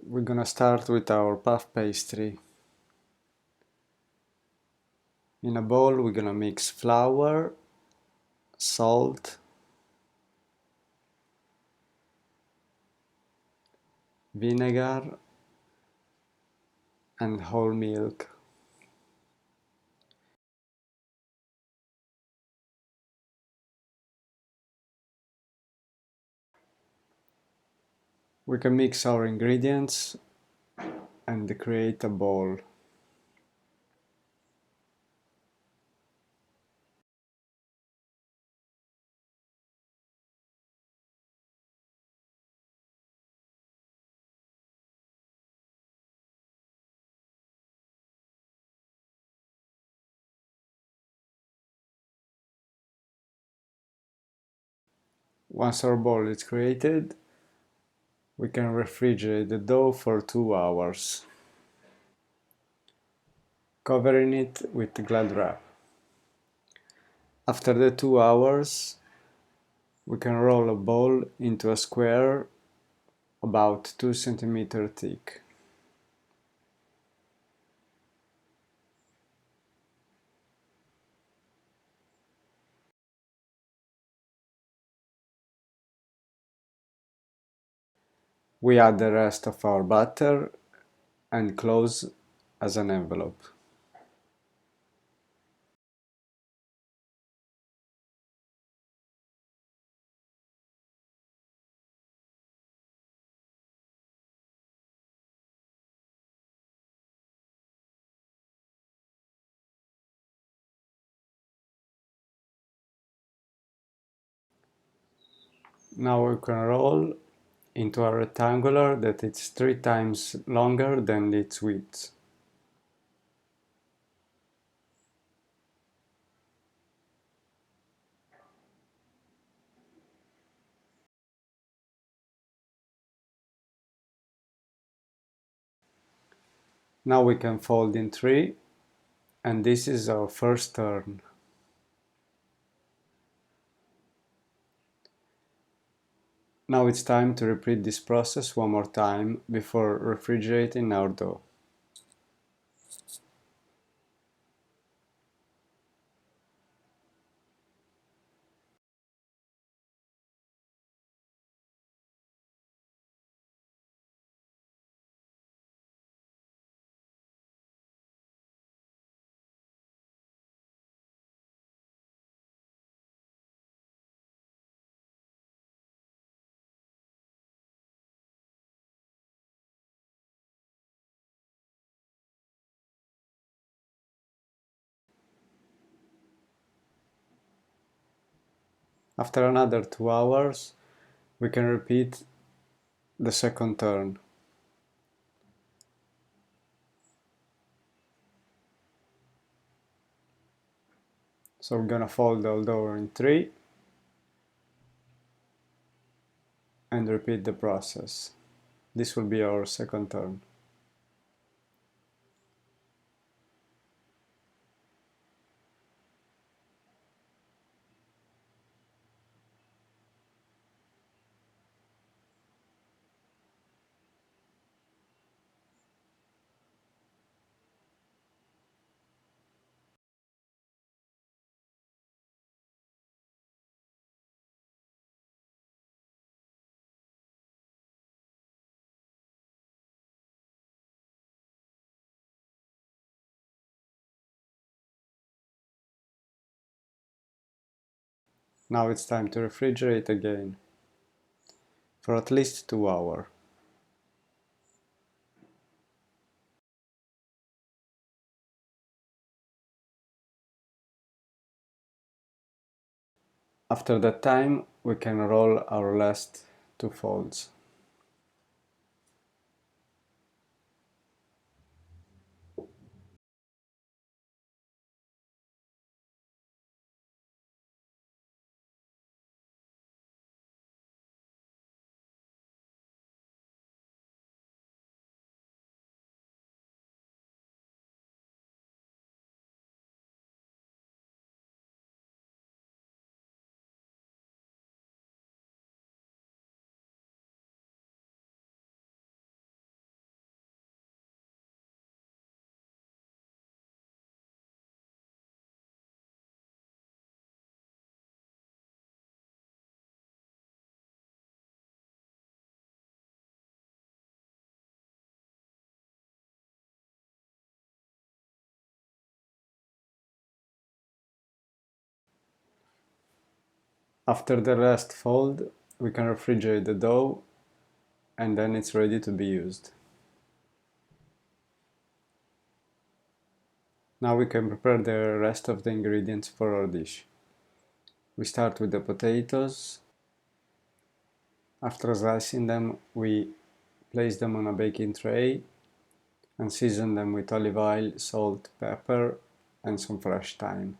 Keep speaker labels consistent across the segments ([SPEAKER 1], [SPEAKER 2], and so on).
[SPEAKER 1] We're gonna start with our puff pastry. In a bowl we're gonna mix flour, salt, vinegar and whole milk. We can mix our ingredients and create a ball. Once our ball is created, we can refrigerate the dough for 2 hours, covering it with Glad wrap. After the 2 hours, we can roll a ball into a square about 2 cm thick. We add the rest of our butter and close as an envelope. Now we can roll into a rectangular that is 3 times longer than its width. Now we can fold in 3, and this is our first turn. Now it's time to repeat this process one more time before refrigerating our dough. After another 2 hours, we can repeat the second turn. So we're gonna fold the dough in 3 and repeat the process. This will be our second turn. Now it's time to refrigerate again for at least 2 hours. After that time, we can roll our last 2 folds. After the last fold, we can refrigerate the dough and then it's ready to be used. Now we can prepare the rest of the ingredients for our dish. We start with the potatoes. After slicing them, we place them on a baking tray and season them with olive oil, salt, pepper, and some fresh thyme.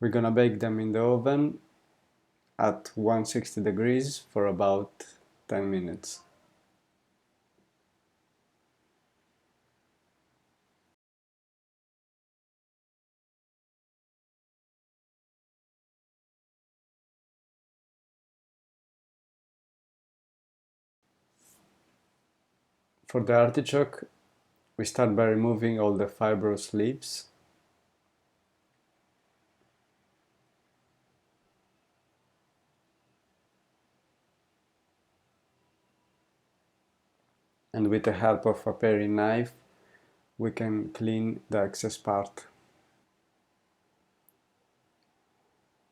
[SPEAKER 1] We're gonna bake them in the oven at 160 degrees for about 10 minutes. For the artichoke, we start by removing all the fibrous leaves. And with the help of a paring knife, we can clean the excess part.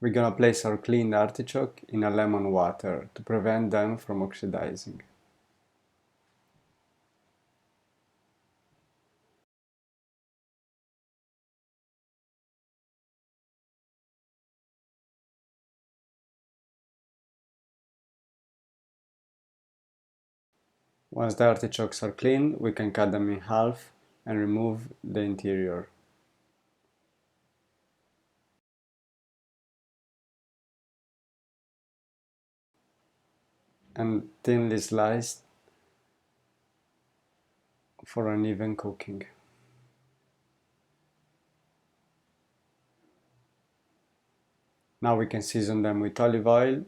[SPEAKER 1] We're gonna place our cleaned artichoke in a lemon water to prevent them from oxidizing. Once the artichokes are clean, we can cut them in half and remove the interior. And thinly sliced for an even cooking. Now we can season them with olive oil,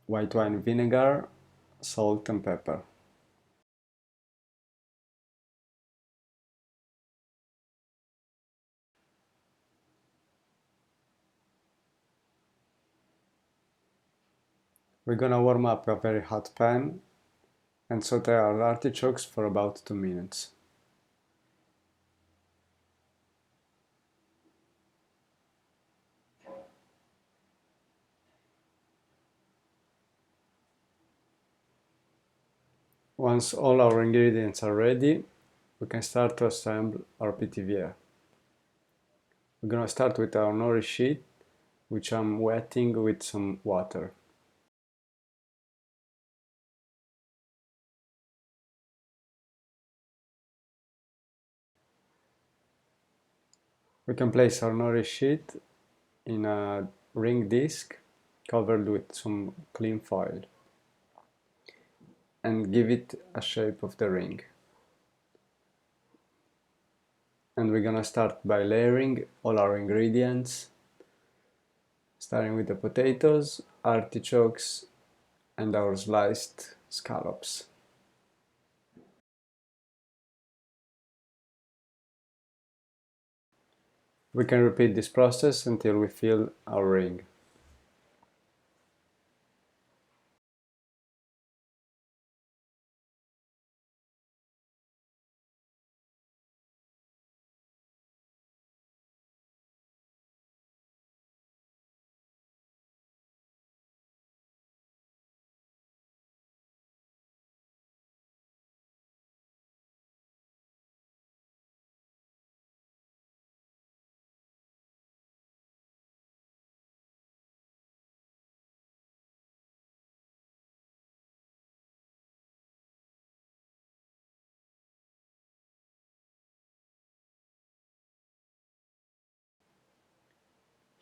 [SPEAKER 1] white wine vinegar, salt and pepper. We're gonna warm up a very hot pan and saute our artichokes for about 2 minutes. Once all our ingredients are ready, we can start to assemble our Pithivier. We're gonna start with our nori sheet, which I'm wetting with some water. We can place our nori sheet in a ring disc covered with some clean foil and give it a shape of the ring. And we're gonna start by layering all our ingredients, starting with the potatoes, artichokes, and our sliced scallops. We can repeat this process until we fill our ring.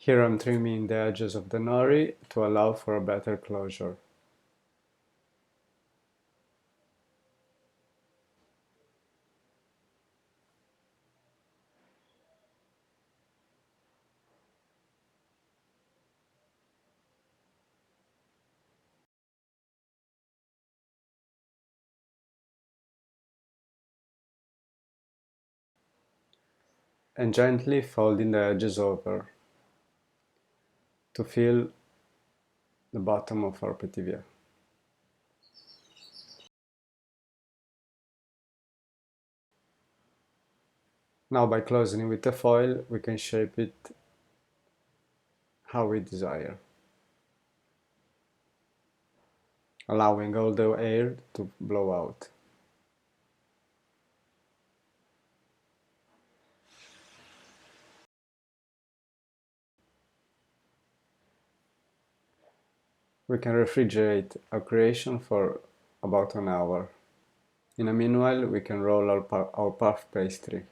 [SPEAKER 1] Here I'm trimming the edges of the nori to allow for a better closure. And gently folding the edges over. to fill the bottom of our Pithivier. Now by closing it with a foil, we can shape it how we desire, allowing all the air to blow out. We can refrigerate our creation for about an hour. In the meanwhile, we can roll our puff pastry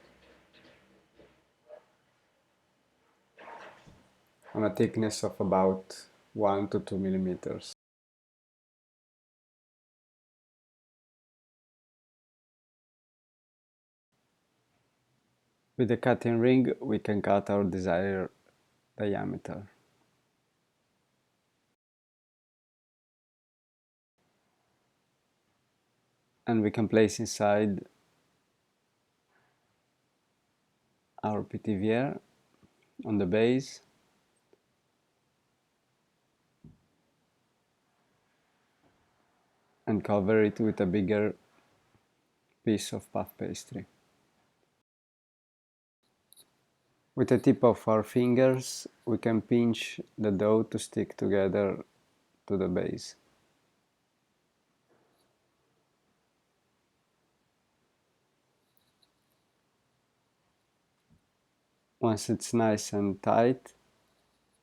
[SPEAKER 1] on a thickness of about 1 to 2 millimeters. With the cutting ring, we can cut our desired diameter. And we can place inside our Pithivier on the base, and cover it with a bigger piece of puff pastry. With the tip of our fingers, we can pinch the dough to stick together to the base. Once it's nice and tight,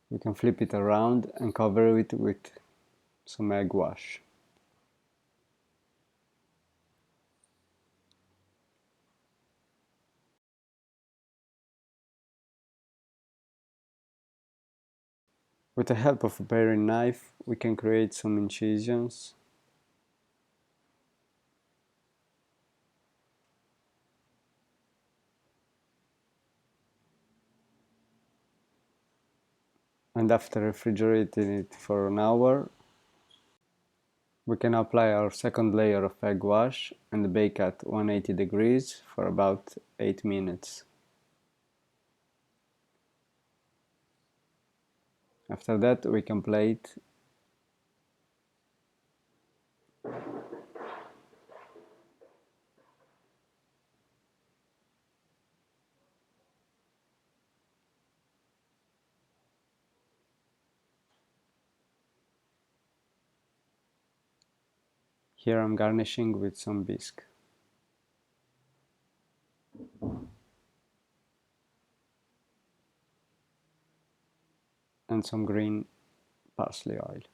[SPEAKER 1] we can flip it around and cover it with some egg wash. With the help of a paring knife, we can create some incisions and after refrigerating it for an hour, we can apply our second layer of egg wash and bake at 180 degrees for about 8 minutes. After that, we can plate Here I'm garnishing with some bisque and some green parsley oil.